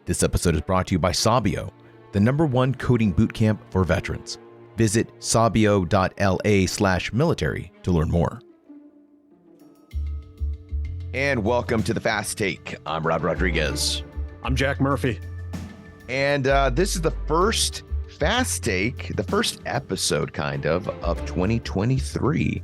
This episode is brought to you by Sabio, the #1 coding bootcamp for veterans. Visit sabio.la/military to learn more. And welcome to the Fast Take. I'm Rob Rodriguez. I'm Jack Murphy. And this is the first Fast Take, the first episode of 2023.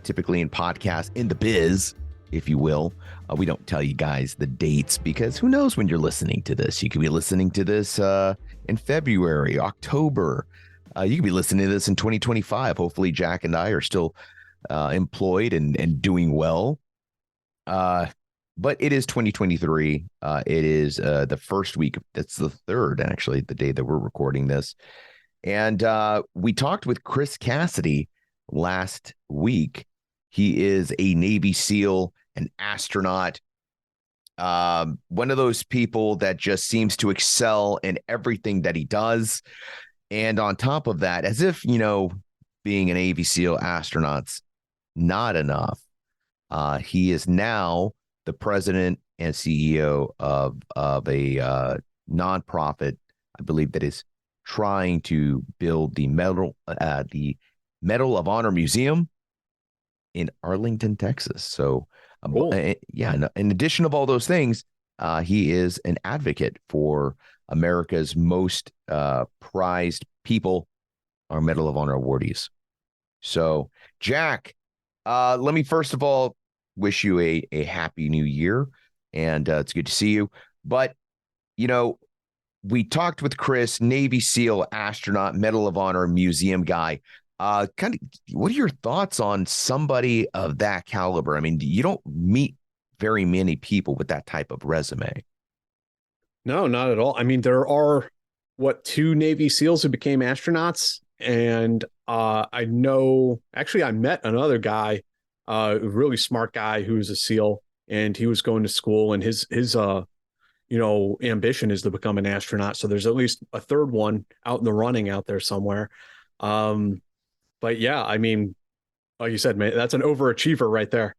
Typically in podcast, in the biz, if you will. We don't tell you guys the dates because who knows when you're listening to this. You could be listening to this in February, October. You could be listening to this in 2025. Hopefully Jack and I are still employed and doing well. But it is 2023. It is the first week. It's the third, actually, the day that we're recording this. And we talked with Chris Cassidy last week. He is a Navy SEAL, an astronaut, one of those people that just seems to excel in everything that he does. And on top of that, as if, being a Navy SEAL astronaut's not enough, he is now the president and CEO of a nonprofit, I believe, that is trying to build the Medal of Honor Museum in Arlington, Texas. So, Cool. In addition of all those things, he is an advocate for America's most prized people, our Medal of Honor awardees. So, Jack, let me first of all wish you a happy new year, and it's good to see you. But, we talked with Chris, Navy SEAL, astronaut, Medal of Honor museum guy. What are your thoughts on somebody of that caliber? I mean, you don't meet very many people with that type of resume. No, not at all. I mean, there are, two Navy SEALs who became astronauts. And I met another guy, a really smart guy who was a SEAL, and he was going to school, and his ambition is to become an astronaut. So there's at least a third one out in the running out there somewhere. But yeah, I mean, like you said, man, that's an overachiever right there.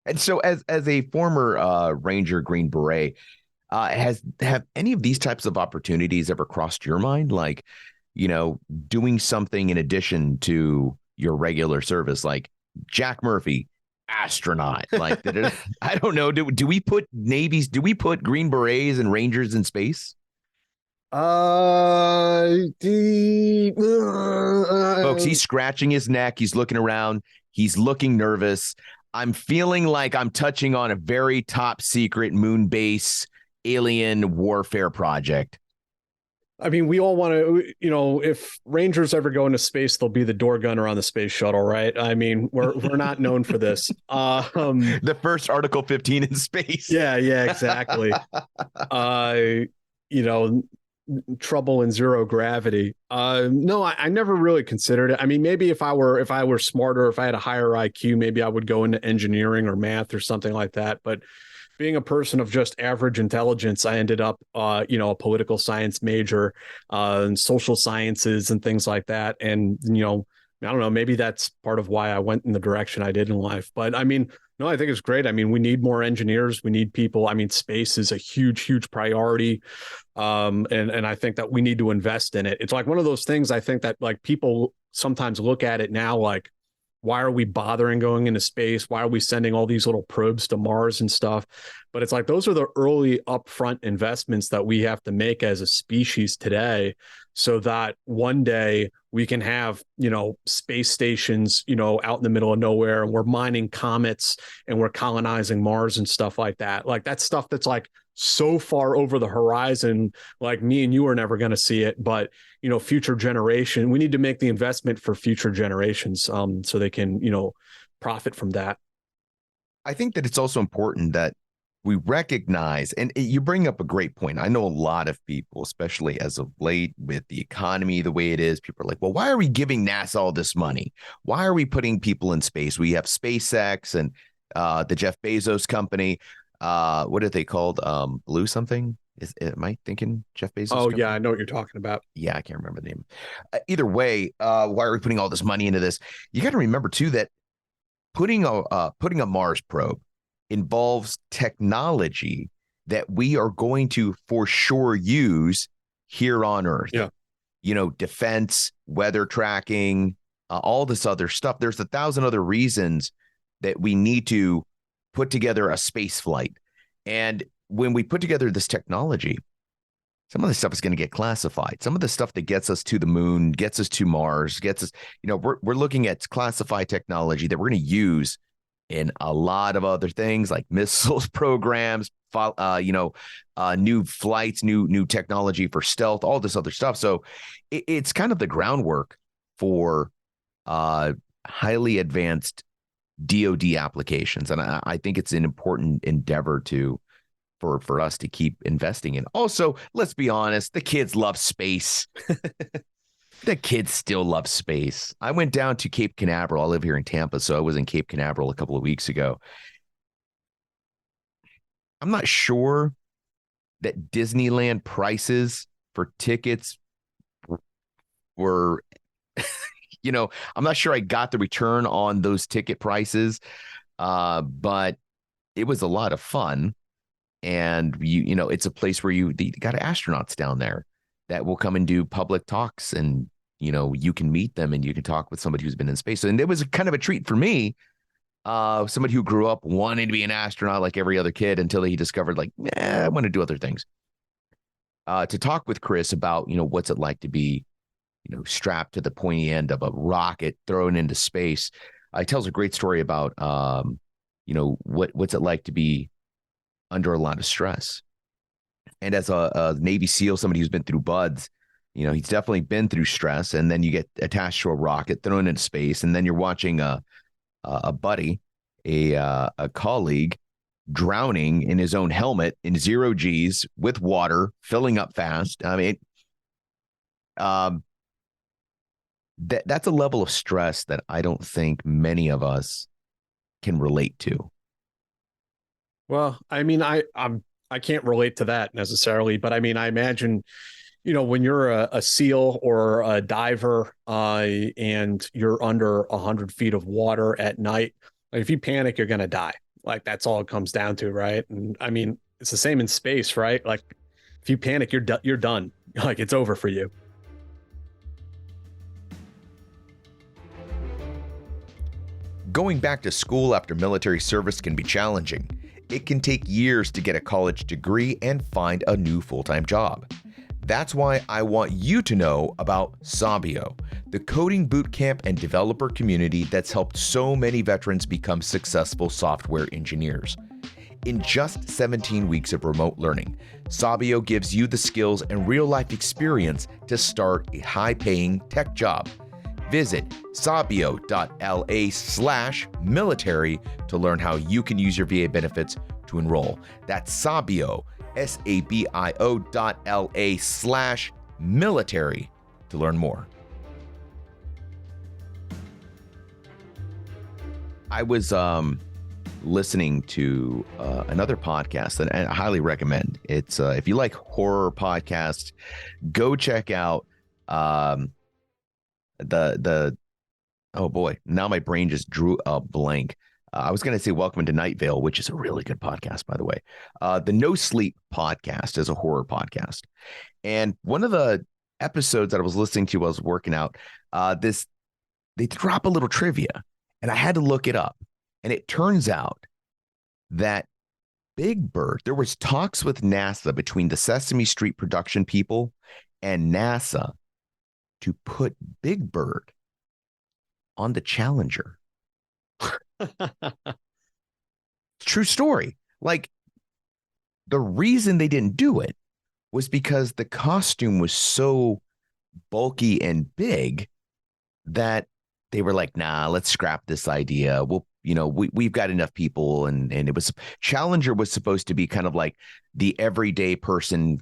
And so as a former Ranger Green Beret, have any of these types of opportunities ever crossed your mind? Like, doing something in addition to your regular service, like Jack Murphy, astronaut, like, I don't know. Do we put Green Berets and Rangers in space? Folks, he's scratching his neck. He's looking around. He's looking nervous. I'm feeling like I'm touching on a very top secret moon base alien warfare project. I mean, we all want to, if Rangers ever go into space, they'll be the door gunner on the space shuttle, right? I mean, we're not known for this. The first Article 15 in space. Yeah, exactly. Trouble in zero gravity. No, I never really considered it. I mean, maybe if I were smarter, if I had a higher IQ, maybe I would go into engineering or math or something like that. But being a person of just average intelligence, I ended up, a political science major, and social sciences and things like that. And, I don't know, maybe that's part of why I went in the direction I did in life. But I mean, no, I think it's great. I mean, we need more engineers. We need people. I mean, space is a huge, huge priority. And I think that we need to invest in it. It's like one of those things I think that like people sometimes look at it now, like, why are we bothering going into space? Why are we sending all these little probes to Mars and stuff? But it's like, those are the early upfront investments that we have to make as a species today, so that one day we can have, space stations, out in the middle of nowhere, and we're mining comets and we're colonizing Mars and stuff like that. Like, that's stuff that's like so far over the horizon, like me and you are never going to see it. But, future generation, we need to make the investment for future generations, so they can, profit from that. I think that it's also important that we recognize, and you bring up a great point. I know a lot of people, especially as of late with the economy the way it is, people are like, well, why are we giving NASA all this money? Why are we putting people in space? We have SpaceX and the Jeff Bezos company. What are they called? Blue something? Am I thinking Jeff Bezos? Oh, company? Yeah, I know what you're talking about. Yeah, I can't remember the name. Either way, why are we putting all this money into this? You got to remember, too, that putting a Mars probe involves technology that we are going to for sure use here on Earth. Yeah. Defense, weather tracking, all this other stuff. There's 1,000 other reasons that we need to put together a space flight. And when we put together this technology, some of the stuff is going to get classified. Some of the stuff that gets us to the moon, gets us to Mars, gets us, we're looking at classified technology that we're going to use in a lot of other things like missiles programs, new flights, new technology for stealth, all this other stuff. So it's kind of the groundwork for highly advanced DoD applications. And I think it's an important endeavor for us to keep investing in. Also, let's be honest, the kids love space. The kids still love space. I went down to Cape Canaveral. I live here in Tampa, so I was in Cape Canaveral a couple of weeks ago. I'm not sure that Disneyland prices for tickets were, I'm not sure I got the return on those ticket prices, but it was a lot of fun. And it's a place where you got astronauts down there that will come and do public talks, and you can meet them and you can talk with somebody who's been in space. And it was kind of a treat for me, somebody who grew up wanting to be an astronaut like every other kid until he discovered I want to do other things. To talk with Chris about what's it like to be strapped to the pointy end of a rocket thrown into space. He tells a great story about what's it like to be under a lot of stress. And as a Navy SEAL, somebody who's been through BUD/S, he's definitely been through stress. And then you get attached to a rocket, thrown into space, and then you're watching a buddy, a colleague, drowning in his own helmet in 0 Gs with water, filling up fast. I mean, that's a level of stress that I don't think many of us can relate to. Well, I mean, I can't relate to that necessarily, but I mean, I imagine, when you're a SEAL or a diver, and you're under 100 feet of water at night, if you panic, you're going to die. That's all it comes down to, right? And I mean, it's the same in space, right? If you panic, you're done. It's over for you. Going back to school after military service can be challenging. It can take years to get a college degree and find a new full-time job. That's why I want you to know about Sabio, the coding bootcamp and developer community that's helped so many veterans become successful software engineers. In just 17 weeks of remote learning, Sabio gives you the skills and real-life experience to start a high-paying tech job. Visit sabio.la/military to learn how you can use your VA benefits to enroll. That's Sabio, sabio.la/military to learn more. I was listening to another podcast that I highly recommend. It's if you like horror podcasts, go check out oh boy, now my brain just drew a blank. I was going to say Welcome to Night Vale, which is a really good podcast, by the way. The No Sleep podcast is a horror podcast. And one of the episodes that I was listening to while I was working out, they drop a little trivia, and I had to look it up. And it turns out that Big Bird, there was talks with NASA between the Sesame Street production people and NASA to put Big Bird on the Challenger. True story. The reason they didn't do it was because the costume was so bulky and big that they were like, nah, let's scrap this idea. We've got enough people. And it was Challenger was supposed to be kind of like the everyday person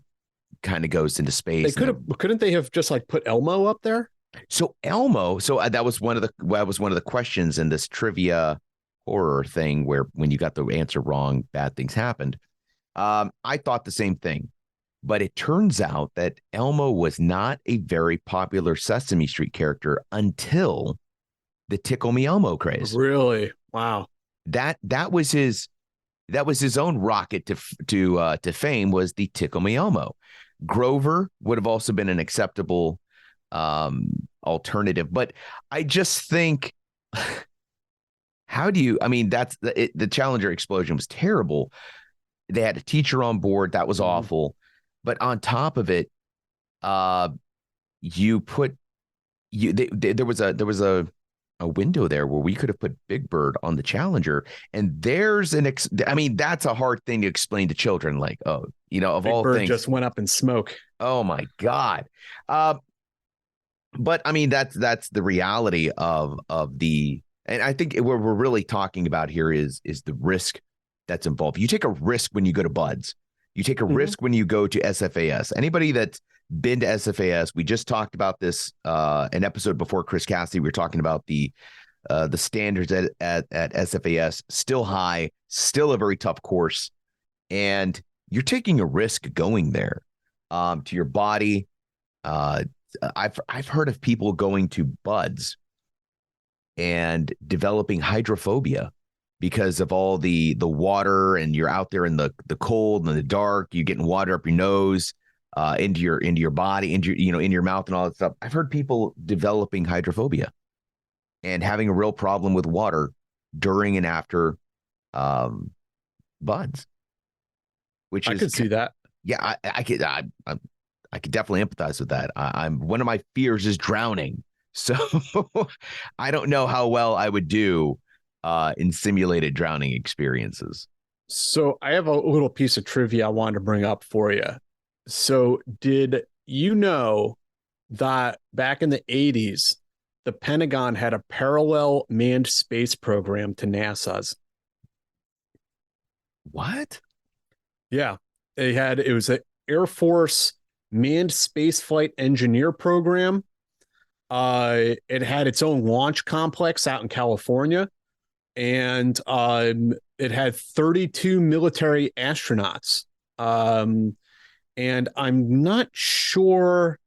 kind of goes into space. Couldn't they have just put Elmo up there? So Elmo, that was one of the questions in this trivia horror thing where when you got the answer wrong, bad things happened. I thought the same thing, but it turns out that Elmo was not a very popular Sesame Street character until the Tickle Me Elmo craze. Really? Wow. That was his That was his own rocket to fame, was the Tickle Me Elmo. Grover would have also been an acceptable alternative, but I just think, how do you? I mean, the Challenger explosion was terrible. They had a teacher on board that was awful, but on top of it, you put there was a window there where we could have put Big Bird on the Challenger, and there's I mean, that's a hard thing to explain to children, like, oh, you know, of Big all Bird things, just went up in smoke. oh my God. But I mean, that's the reality of the, and I think what we're really talking about here is the risk that's involved. You take a risk when you go to Buds. You take a risk when you go to SFAS. Anybody that's been to SFAS, we just talked about this an episode before Chris Cassidy. We were talking about the standards at SFAS, still high, still a very tough course, and you're taking a risk going there to your body. I've heard of people going to Buds and developing hydrophobia because of all the water, and you're out there in the cold and the dark, you're getting water up your nose, into your body, in your mouth and all that stuff. I've heard people developing hydrophobia and having a real problem with water during and after Buds, which I could see that. Yeah, I could definitely empathize with that. I'm one of my fears is drowning. So I don't know how well I would do in simulated drowning experiences. So I have a little piece of trivia I wanted to bring up for you. So did you know that back in the 80s, the Pentagon had a parallel manned space program to NASA's? What? Yeah, it was an Air Force manned spaceflight engineer program. It had its own launch complex out in California, and it had 32 military astronauts. And I'm not sure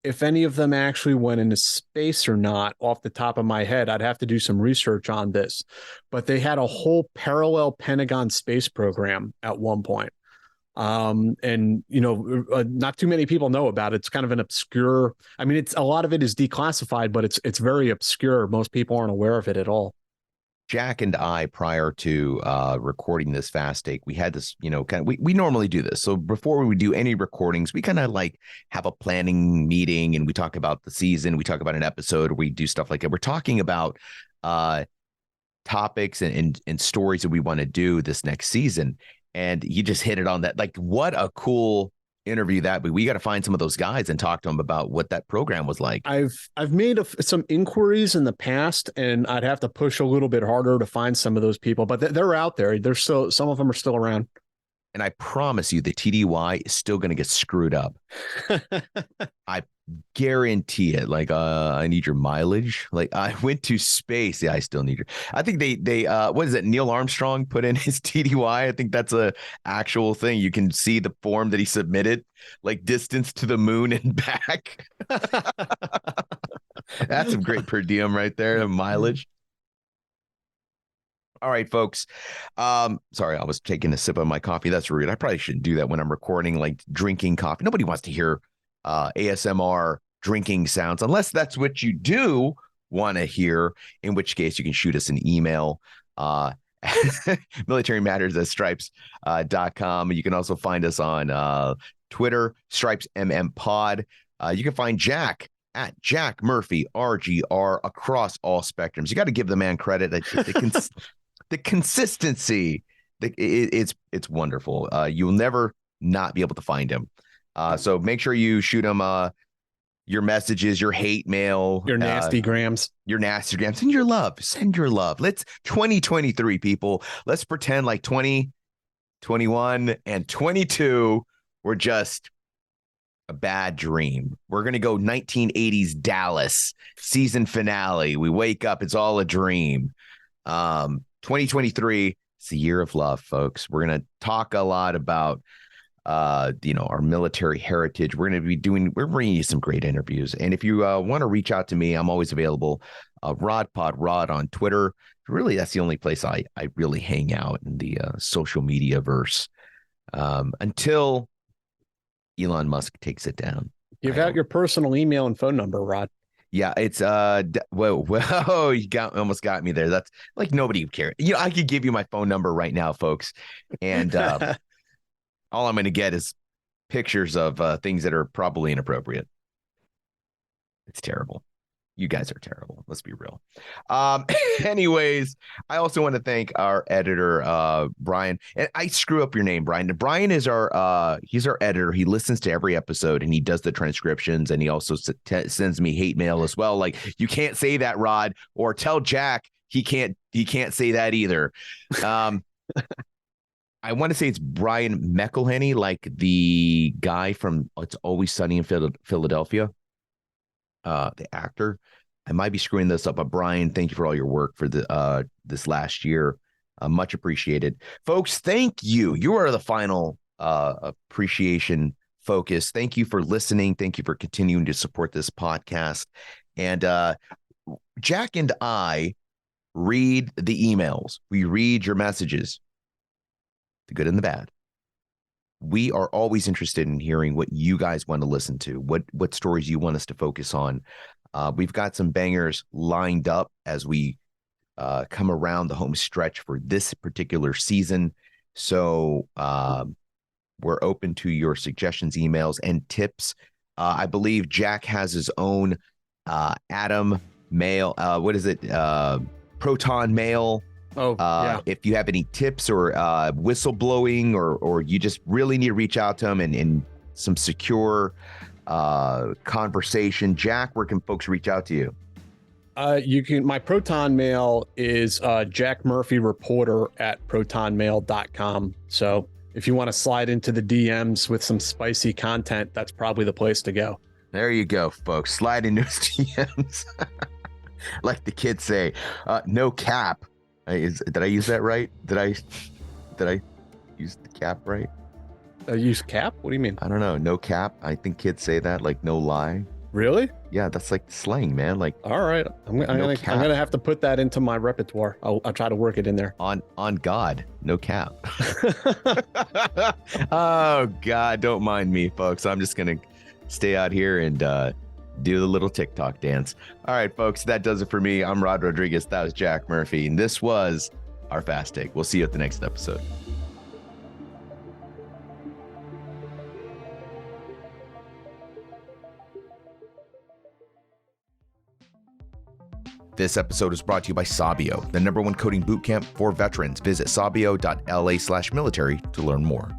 if any of them actually went into space or not off the top of my head. I'd have to do some research on this, but they had a whole parallel Pentagon space program at one point. And not too many people know about it. It's kind of an obscure, I mean, a lot of it is declassified, but it's very obscure. Most people aren't aware of it at all. Jack and I, prior to recording this Fast Take, we had this, we normally do this. So before we do any recordings, we kind of like have a planning meeting, and we talk about the season. We talk about an episode. We do stuff like that. We're talking about topics and stories that we want to do this next season. And you just hit it on that. Like, what a cool interview that be. We got to find some of those guys and talk to them about what that program was like. I've made some inquiries in the past, and I'd have to push a little bit harder to find some of those people, but they're out there. They're still, some of them are still around. And I promise you, the TDY is still going to get screwed up. I guarantee it. Like, I need your mileage. Like, I went to space. Yeah, I still need your. I think they what is it? Neil Armstrong put in his TDY. I think that's a actual thing. You can see the form that he submitted, like distance to the moon and back. That's some great per diem right there. The mileage. All right, folks. Sorry, I was taking a sip of my coffee. That's rude. I probably shouldn't do that when I'm recording, like drinking coffee. Nobody wants to hear ASMR drinking sounds, unless that's what you do want to hear, in which case you can shoot us an email, militarymatters@stripes.com. You can also find us on Twitter, Stripes MM Pod. You can find Jack at Jack Murphy RGR across all spectrums. You got to give the man credit. The consistency, it's wonderful. You'll never not be able to find him. So make sure you shoot him your messages, your hate mail, your nasty grams, and your love. Send your love. Let's 2023 people. Let's pretend like 20, 21, and 22 were just a bad dream. We're going to go 1980s Dallas season finale. We wake up, it's all a dream. 2023, it's the year of love, folks. We're going to talk a lot about our military heritage. We're bringing you some great interviews. And if you want to reach out to me, I'm always available. Rod on Twitter. Really, that's the only place I really hang out in the social media verse until Elon Musk takes it down. Give out your personal email and phone number, Rod. Yeah, it's whoa, you almost got me there. That's like nobody would care. I could give you my phone number right now, folks, and all I'm going to get is pictures of things that are probably inappropriate. It's terrible. You guys are terrible. Let's be real. Anyways, I also want to thank our editor, Brian. And I screw up your name, Brian. Brian is he's our editor. He listens to every episode and he does the transcriptions, and he also sends me hate mail as well. Like, you can't say that, Rod, or tell Jack he can't say that either. I want to say it's Brian McElhenney, like the guy from It's Always Sunny in Philadelphia. The actor. I might be screwing this up, but Brian, thank you for all your work for the this last year. Much appreciated. Folks, thank you. You are the final appreciation focus. Thank you for listening. Thank you for continuing to support this podcast. And Jack and I read the emails. We read your messages, the good and the bad. We are always interested in hearing what you guys want to listen to, what stories you want us to focus on. We've got some bangers lined up as we come around the home stretch for this particular season. So we're open to your suggestions, emails, and tips. I believe Jack has his own Atom mail. What is it? Proton mail. Oh, yeah. If you have any tips or whistleblowing, or you just really need to reach out to him and some secure conversation, Jack, where can folks reach out to you? You can. My Proton mail is Jack Murphy Reporter at protonmail.com. So if you want to slide into the DMs with some spicy content, that's probably the place to go. There you go, folks. Slide into his DMs. Like the kids say, no cap. Did I use that right? Did I use the cap right? Use cap? What do you mean? I don't know. No cap. I think kids say that, like no lie. Really? Yeah, that's like slang, man. Like, all right, I'm gonna have to put that into my repertoire. I'll try to work it in there. On God, no cap. Oh God, don't mind me, folks. I'm just gonna stay out here and do the little TikTok dance. All right, folks, that does it for me. I'm Rod Rodriguez. That was Jack Murphy, and this was our Fast Take. We'll see you at the next episode. This episode is brought to you by Sabio, the #1 coding bootcamp for veterans. Visit sabio.la/military to learn more.